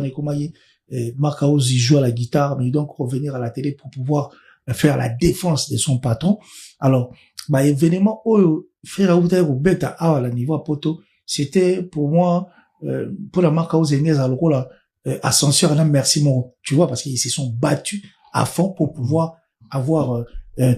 et comment Mark House, il joue à la guitare, mais il doit donc revenir à la télé pour pouvoir faire la défense de son patron. Alors, événement, frère Aouta ou Beta, à la niveau à poto, c'était pour moi, pour la Mark House Enez, alors là, ascenseur, là, merci mon, tu vois, parce qu'ils se sont battus à fond pour pouvoir avoir,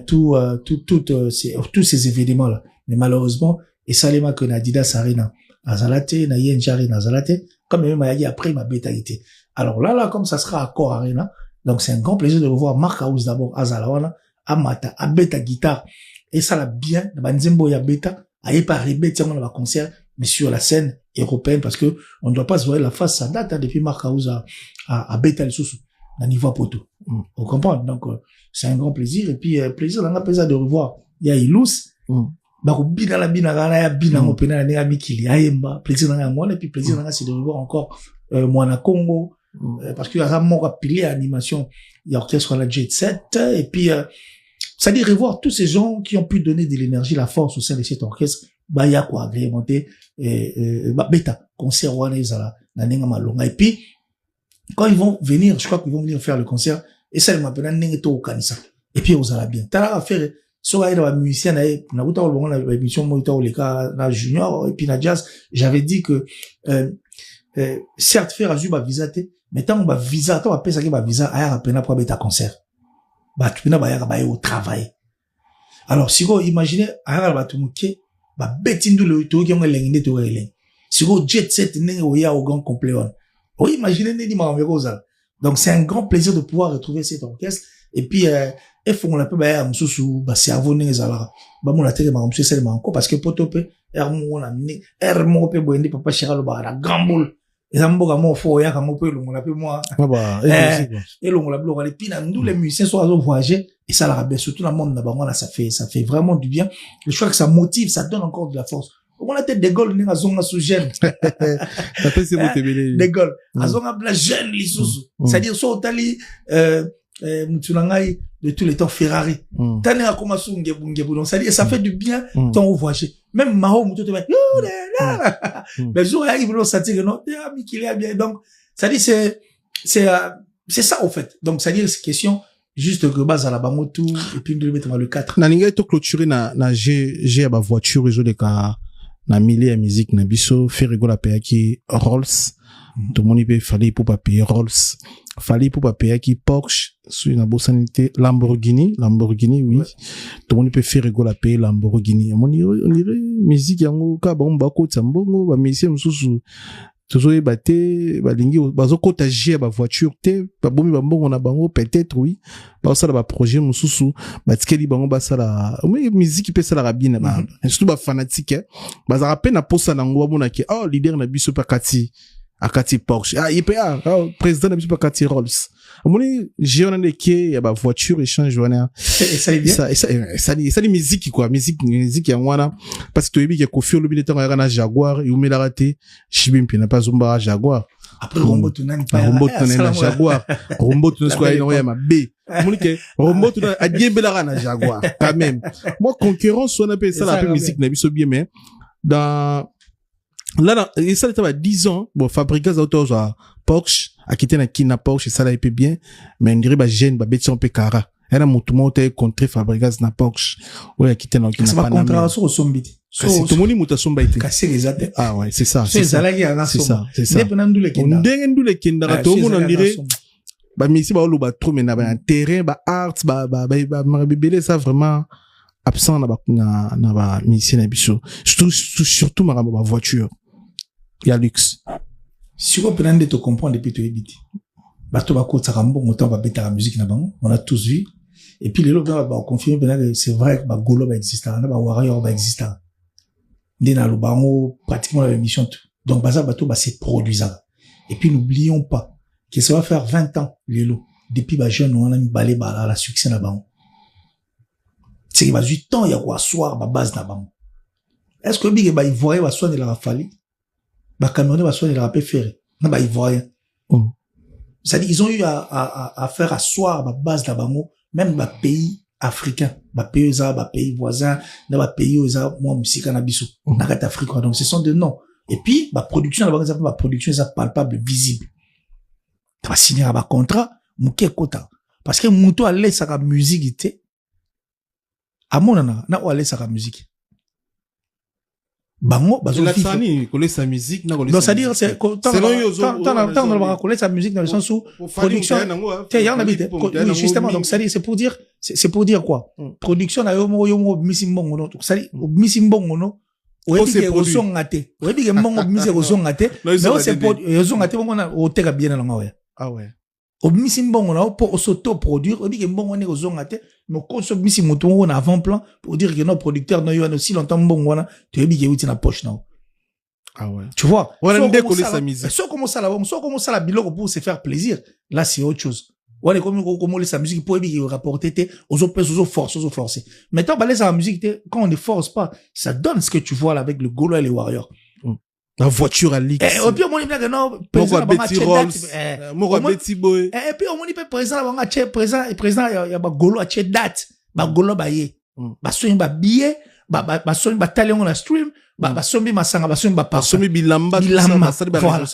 tous ces événements-là. Mais malheureusement, et ça, les que Nadidas Arena, Azalate, na Yenja Arena, Azalate, comme même après ma Beta été. Alors là, comme ça sera à Core Arena, donc c'est un grand plaisir de revoir Mark House d'abord, Azalawana, Amata, à Beta guitare, et ça l'a bien, Banzembo ya Beta, à pas rébéter dans le concert, mais sur la scène européenne, parce que on ne doit pas se voir la face, ça date, depuis Mark House à Beta le sous à niveau à poto. On comprend? Donc, c'est un grand plaisir, et puis, plaisir, on a plaisir de revoir, il y a Ilous, bina la bina ya bina mo pena na mikili ayemba plaisir na moi et puis plaisir na c'est de revoir encore Mwana Congo parce que ça m'a rappelé animation il y a orchestre la Jet Set et puis ça dit revoir tous ces gens qui ont pu donner de l'énergie la force au sein de cet orchestre il y a quoi agrémenté beta concert wana ezala na nenga malonga et puis quand ils vont venir je crois qu'ils vont venir faire le concert et ça m'appelle nenge to kanisa et puis aux ala bien tala affaire so la musicien na uta olongo na émission moita oleka na junior et puis na jazz j'avais dit que certes faire azu ba visa te mais tant ba visa tant ba pesa ke ba visa aya rapena pour beta concert ba tu na ba ya ba au travail alors si vous imaginez aya ba tumuke ba betindu le to ki ngelenginde to eleng si vous jet set nenge oya au grand complet on imaginez ne di ma rosa donc c'est un grand plaisir de pouvoir retrouver cet orchestre et puis et faut on l'appelle ba mususu ba cerveau nezala ba mon atterre ba mususu c'est encore parce que potope on a mis mo pe boende papa chiralo ba la gamboul et amboka mo fo ya kamo pe longo la pe moi et longo la bloc les pina nous les musiciens sont à voyager et ça la rabais surtout la monde na ba ça fait vraiment du bien je crois que ça motive ça donne encore de la force on a tête des Gaulle ni azonga sous jeune ça fait c'est beau des Gaulle azonga bla jeune li sous c'est-à-dire so tali mutunangai de tous les temps Ferrari tane a comme ngebu donc ça fait du bien tant au voyager même Mao mutu te mais jour il veut sentir que non ami qu'il est bien donc ça dit c'est ça au fait donc ça dit c'est question juste que base à la bango tout et puis de mettre dans le 4 na ninga to clôturer na G ba voiture réseau de ka na milieu musique na biso faire rigola payer qui Rolls tout le monde peut fallait pour pas payer Rolls fallait pour pas payer qui Porsche sur une bosanité Lamborghini oui tout le monde peut faire rigola payer Lamborghini on dirait musique yango ka bomba ko tsambongo ba musicien mususu toujours batté balingi bazo kotager ba voiture te ba bomi ba mbongo na bango peut-être oui ba ça ba projet mususu ba tikeli bango ba ça la musique peut ça la bien ba surtout ba fanatique ba za rappel na posa nango mona ki leader na biso pa akati Porsche il peut président na biso pa kati Rolls amoni j'ai on qui ya ba voiture échange wana ça est bien ça musique quoi musique ya wana parce que tu ebi ko fio lobi ntango ya na Jaguar et umela raté shibimpi na pas zomba Jaguar après Rombo tunani na Jaguar Rombo tunani quoi il ya mabe amoni ke Rombo tunani adiebela na Jaguar quand même moi concurrence on appelle ça la musique na biso bien mais dans là et ça était à 10 ans bon fabricants autos à Porsche a quitté na kina Porsche ça l'a été bien mais on dirait ba jeune ba beti on pe kara era mutu monte contre fabricants na Porsche ou a quitté na kina ça va contrat sur sombiti c'est tout monde muta somba été casser les attes ouais c'est ça c'est ça c'est ça dépendant d'où les kenda ndengu le kenda tout le monde on dirait ba misi ba oloba trop mais na ba terrain ba art ba bébé ça vraiment absent na ba misi na biso surtout ma voiture il y a luxe si vous prenez de te comprendre depuis tu évites bato ba ko tsakambo moto ba beta la musique na bango on a tous vu et puis les autres va confirmer que c'est vrai que ba golo ba existant ba warrior ba existant ndena lo bango pratiquement la émission tout donc baza bato ba se produisant et puis n'oublions pas que ça va faire 20 ans lelo depuis ba jeune on a mis balé ba la succès na bango c'est que ba 8 ans il y a quoi soir ba base na bango est-ce que big ba ivoirien ba soigner la fali ba camerounais ba soigner la rapé ferré na ba ivoirien c'est-à-dire ils ont eu à faire asseoir ma base là bango même ma pays africain ma pays ça ma pays voisin na ma pays ça moi musique na biso na kat Afrique donc ce sont des noms et puis ma production là ma production ça palpable visible va signer un contrat, mouké kota. Parce que mouto a laissé sa musique ité. À mon ana, na ou a laissé sa musique. Bango, bazo vivre. Connaît sa musique, na connaît. Donc, c'est-à-dire, c'est, tant on va connaître sa musique dans le sens où, production, justement, donc, c'est pour dire quoi? Production, na yomo, misimbongo, no, c'est-à-dire, misimbongo, no, ouais, dit que son gâté. Ouais, dit que mbongo, mise son gâté. Mais c'est pour, son gâté, on a, au tega bien dans ouais. Ah ouais. Au misimbongo, na, pour s'auto-produire, ouais, dit que mbongo, on est au son gâté. Mais quand on misimouton, on a avant-plan, pour dire que nos producteurs, no, yo, aussi longtemps, mbongo, na, tu es dit que na poche, non. Ah ouais. Tu vois? On a décollé sa musique. Soit comment ça la bilogo pour se faire plaisir. Là, c'est autre chose. On est comme sa musique pour rapporter aux autres forcer. Maintenant, bah, la musique, quand on ne force pas, ça donne ce que tu vois là avec le Golo et les Warriors. La voiture à l'X. Et puis, on dit que non, président, Betty Rolls, Betty Boy. Et puis, on dit que président, il y a Golo à tchè date. Bah, Golo, bah, yé. Bah, soin, bah, billet. Bah, soin, bah, talent, on a stream. Bah, sombi masanga, bah, sombi, bah, par sombi bilamba, voilà.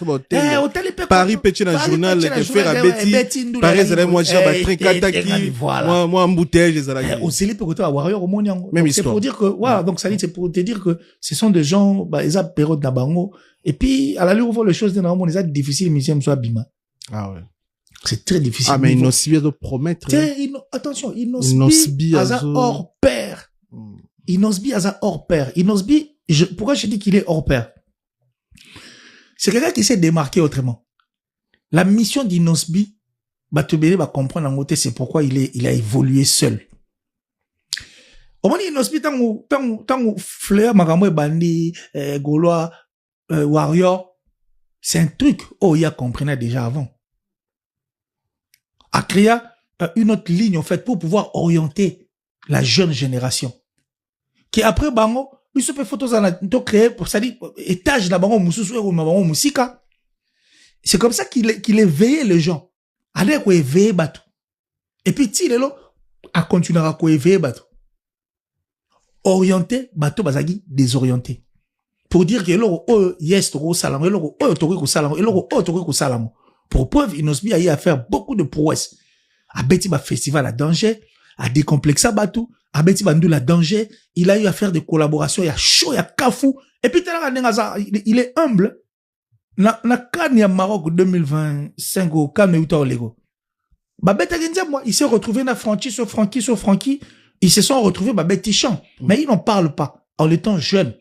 Paris, petit dans le journal, que faire à Betty. Paris, c'est moi, j'ai très kataki. Moi, embouteillage, les alagis. Au Célé, peut-être, à Warrior, au monde, même histoire. C'est pour dire que, voilà, donc, ça dit, c'est pour te dire que ce sont des gens, bah, ils ont période d'abango. Et puis, à la lueur, on voit les choses de normalement, ils ont difficile, mais ils sont bima. Ah ouais. C'est très difficile. Ah, mais ils n'ont si bien de promettre. Attention, ils n'ont pas hors pair. Inosbi a hors pair. Inosbi, pourquoi je dis qu'il est hors pair? C'est quelqu'un qui s'est démarqué autrement. La mission d'Inosbi, Batubele va comprendre en côté, c'est pourquoi il a évolué seul. Au moment Inosbi, tant fleur, magambo bandi, Gaulois, Warrior, c'est un truc, il a compris déjà avant. A créé une autre ligne, en fait, pour pouvoir orienter la jeune génération. Qui après bango biso pe photos ana to créer pour ça dit étage na bango mususu ou na bango musika. C'est comme ça qu'il éveillait les gens. Allez ko éveiller bateau. Et puis ti lelo a continuera ko éveiller bateau. Orienter bateau bazagi désorienté. Pour dire que loro yes to salamo loro to ko salamo loro to ko salamo. Pour preuve Inosbi a eu à faire beaucoup de prouesses. A beti ba festival à danger, a décomplexer bateau. Abeti Bandou la danger, il a eu à faire des collaborations, il y a chaud, il y a kafou. Et puis, il est humble. Na Cannes, il y a Maroc 2025 au Cannes, Lego. Babette moi, il s'est retrouvé na Francky sur Francky. Ils se sont retrouvés, Babette Tichan. Mais ils n'en parlent pas, en étant jeunes.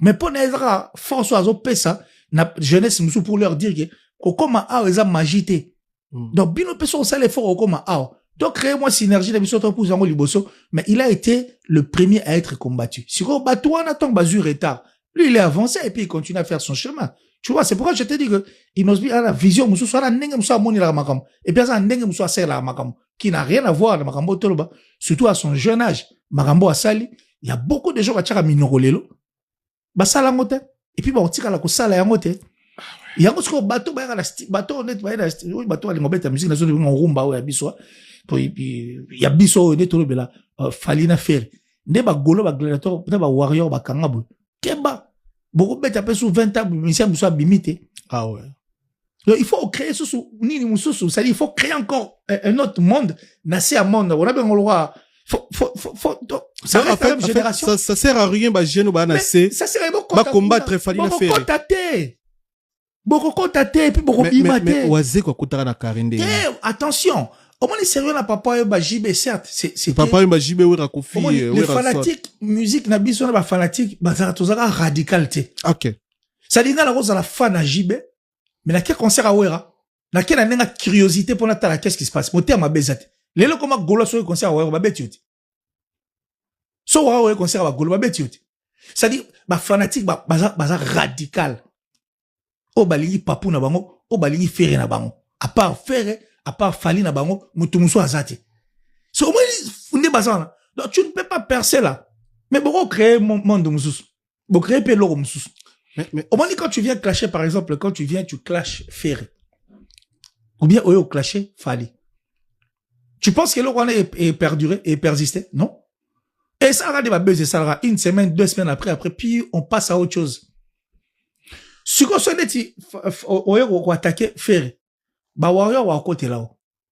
Mais pour Nezra, force oiseau pesa, na jeunesse, nous pour leur dire que, Kokoma a, ils ont magité. Donc, bino peso, on sait l'effort, Kokoma a. Donc, créez-moi synergie, mais il a été le premier à être combattu. Si on bat toi, on attend Bazur retard. Lui, il est avancé et puis il continue à faire son chemin. Tu vois, c'est pourquoi je te dis que Inosbi a la vision, et puis qui n'a rien à voir avec Makambo Toloba, surtout à son jeune âge. Makambo Asali, il y a beaucoup de gens qui ont minorolelo. Basala ngote. Et puis, on tire la kosala yangote. Il y a un bateau, honnête, bateau, à l'ingobet, la musique, la zone, on rumba, ou yabiswa. Il y a biso, ne tolo bela, falina faire. Ne ba golo, ba gladiator, ne ba warrior, ba kangabu. Keba. Beaucoup bête après sous 20 ans, mais ça, nous bimité. Ah ouais. Donc, il faut créer ce nini moussou, ça dit, il faut créer encore un autre monde, nasser un monde. On a bien le droit. Ça reste la même génération. Ça sert à rien, bah, jeune, bah, nasser. Ça sert à beaucoup. Bah, combattre, falina faire. Beaucoup contaté, et puis beaucoup bimaté. Mais, oisé, quoi, koutara na karinde. Attention. Au moins, les sérieux n'a papa y'a JB, certes. C'est papa y'a JB, oui, rakofi. Les fanatiques, musique, n'a biso, n'a pas fanatique, bah, ça a radicalité. Ok. Ça dit, la rose à la fan à JB, mais n'a quel concert à Ouera? N'a quel n'a curiosité pour n'attendre qu'est-ce qui se passe? Moté à ma bezate. Les locaux, comment Golo sur le concert à Ouera, bah, bêtioti. So, Ouera, concert à Golo, bah, bêtioti. Ça dit, bah, fanatique, bah, radical. O balingi papou na bango, o balingi ferre na bango. À part fali na bango, mutumuso azate. So, au moins, on est bazan. Donc, tu ne peux pas percer là. Mais bon, créer mon monde moussous. Bon, créer pelo moussous. Mais, au moins, quand tu viens clasher, par exemple, quand tu clashes ferre. Ou bien, au clasher fali. Tu penses que l'eau est perduré et persisté? Non. Et ça aura des buzz, ça aura une semaine, 2 semaines après, puis on passe à autre chose. Si on se dit, on attaquer ferré. ba warrior wa côté là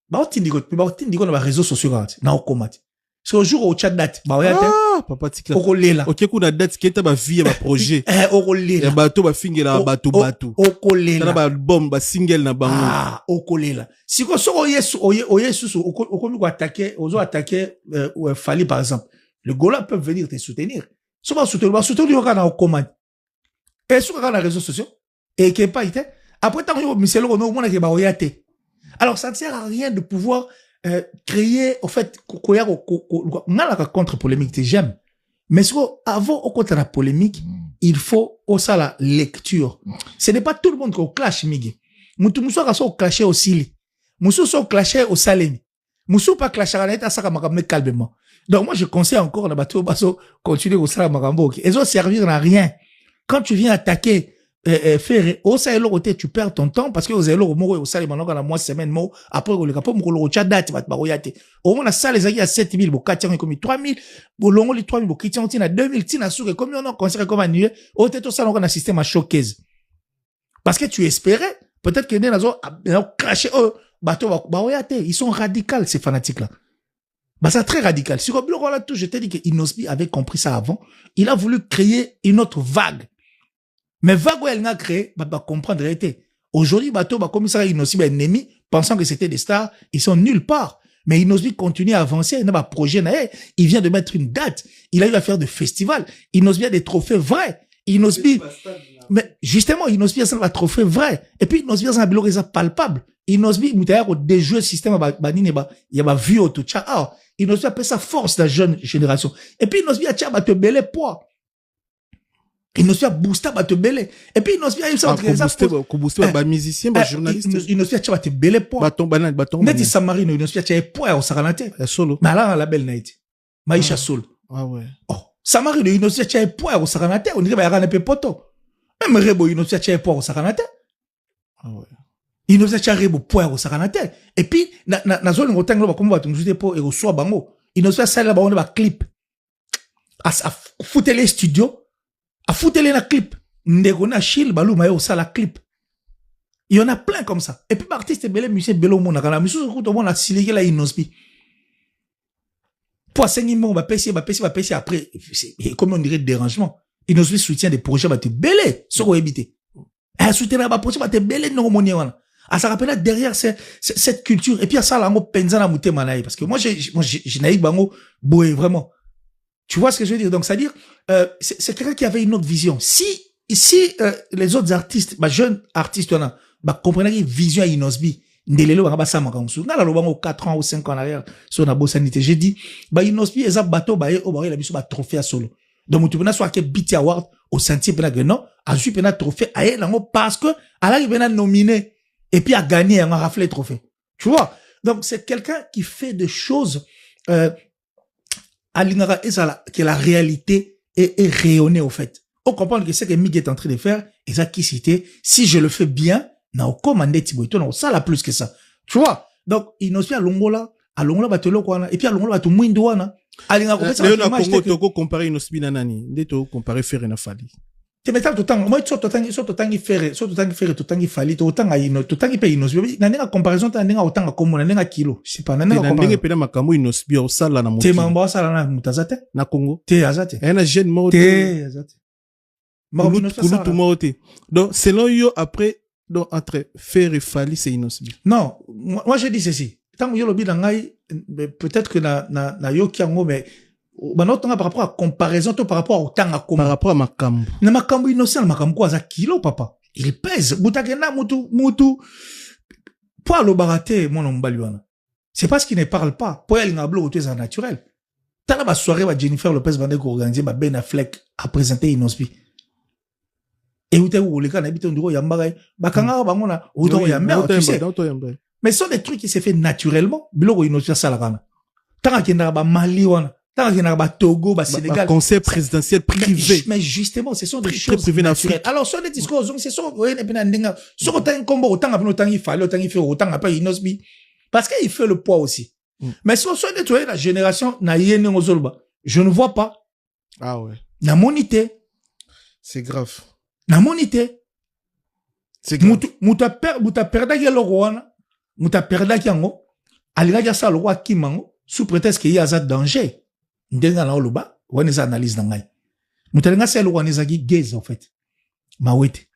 ba otindiko na ba réseaux sociaux na okomati so jour au chat date ba warrior ah papa tika okolela ok kuna date keta ba vie ba projet okolela ya bato ba fingela bato okolela na ba album ba single na bango okolela siko so oyesu okomi ko attaquer Fally par exemple le Gola peuvent venir te soutenir so ba soutenir kana okomati et sur les réseaux sociaux et qui est pas été après tant que monsieur le monde qui ba oyate alors ça ne sert à rien de pouvoir créer au fait la contre-polémique j'aime mais avant au contre la polémique il faut aussi la lecture ce n'est pas tout le monde qui clash migi mutu muso ka so clasher au sili muso so clasher au salemi muso pas clasher à l'état ça comme calmement donc moi je conseille encore la bateau baso continuer au sala makambo et ça servir à rien quand tu viens attaquer faire au ça côté tu perds ton temps parce que aux élo mo au ça maintenant dans mois semaine mo après le capot mo le chat date ba royate au moins ça les a 7000 bo 400 comme 3000 bo longo les 3000 bo kitchen tina 2000 tina souke comme on a considéré comme annuel au tête ça on a un système à showcase parce que tu espérais peut-être que des nazo cracher bateau ba royate ils sont radicaux ces fanatiques là bah c'est très radical si comme là tout je t'ai dit que Inosbi avait compris ça avant il a voulu créer une autre vague. Mais vague où elle n'a créé, bah comprendre réalité. Aujourd'hui, bateau, comme ça, Inosbi, ennemi, pensant que c'était des stars, ils sont nulle part. Mais Inosbi continue à avancer, il n'a pas projet, il vient de mettre une date, il a eu à faire des festivals, Inosbi a des trophées vrais, Inosbi, mais justement, Inosbi a un trophée vrai. Et puis, Inosbi a un bilan palpable. Inosbi, il a des jeux système, il y a vu au tout, Inosbi a fait sa force de la jeune génération. Et puis, Inosbi a te belé poids. Inosbi a boosté te belé. Et puis, Inosbi a eu ça. Boosté ba musicien, ba journaliste. Inosbi a te belé poids. Bâton. Neti Samarino, Inosbi a te poids au Saranate. Solo. Mais là, la belle naïti. Maïcha Solo. Ah ouais. Oh. Samarino, Inosbi a te poids au Saranate. On dirait, bah, il y a un poto. Même Rebo, Inosbi a te poids au Saranate. Ah ouais. Inosbi a te Rebo poids au Saranate. Et puis, na zone ngotang lo ba comme ba tumuzuté po et au soir bango. Inosbi a sala ba on ba clip. A foutre les studios. A foutre les na clip. Ndego na Chil balou ma yo sala clip. Il y en a plein comme ça. Et puis, artiste belé, musicien belé au monde, na musique au monde a siligué la Inosbi. Pour enseignement, va passer après. Et comme on dirait dérangement. Inosbi soutient des projets, va te belé, sur quoi éviter. Elle soutient des projets, va te belé, non, mon yéwana. Ah, ça rappelle derrière cette culture. Et puis, à ça, là, on pensa la mouté manaï. Parce que moi, j'ai naïf, bango, boé, vraiment. Tu vois ce que je veux dire? Donc, c'est-à-dire, c'est quelqu'un qui avait une autre vision. Si les autres artistes, jeunes artistes, comprenaient une vision à Inosbi, ndelelo ba sa makamsu na la lobango 4 ans ou 5 ans en arrière sur na bosanité j'ai dit Inosbi eza bateau la biso ba trophée à solo donc tu peux soit que BT Award au sentier pena que non a su pena trophée à elle parce que elle arrive à nominé et puis a gagné un raflé trophée tu vois donc c'est quelqu'un qui fait des choses à l'ingara que la réalité est rayonnée au fait on comprend que c'est que Mig est en train de faire et ça qui cité si je le fais bien na commandé Tiboito na ça la plus que ça tu vois donc Inosbi a longola batelo kwana et puis a longola batu mwindo wana alinga ko pesa na Congo to comparer Inosbi na nani ndeto comparer Ferre na Fally te metal to tang moi to tangi Ferre to tangi Fally to tanga ino to tangi pe Inosbi na ninga comparaison ta ninga otanga komo na ninga kilo c'est pas na ninga comparaison ndenge pena makambo Inosbi o sala na moto te mamba sala na mutazate na Congo te azate na jeune mot te azate Kulutu mote donc selon yo après donc entre Ferre et Fally c'est Inosbi non moi je dis ceci tant que yo lobi ngai peut-être que na yo kiango mais par rapport à comparaison par rapport au temps par rapport à makambo na makambo innocent makambo quoi za kilo papa il pèse butakena mutu pour le baraté mon mbali wana c'est parce qu'il ne parle pas pour elle ngablo tout ça naturel tala ba soirée ba Jennifer Lopez Bande ko organiser ba Ben Affleck a présenter Inosbi et où t'es où les gars n'habitent ndiro yambaga bakanga bangona où t'es yamba tu sais mais ce sont des trucs qui se fait naturellement biloko Inosbi ça la kana tanga kenda ba Mali wana tanga kenda ba Togo ba Sénégal conseil présidentiel privé mais justement ce sont des choses privé naturelles alors sur les discours donc c'est ça ouais et ndinga sur autant combo autant apino tangi Fally autant il fait autant pas Inosbi parce qu'il fait le poids aussi mais sur nettoyer la génération na yene ngozolba je ne vois pas ah ouais na monité c'est grave na monité c'est muta perda yelo wana muta perda kiango alinga sa lo kimango sous prétexte qu'il y a un danger ndenga na oloba wani za analyse na ngai muta linga sa lo wani za gaze en fait mawete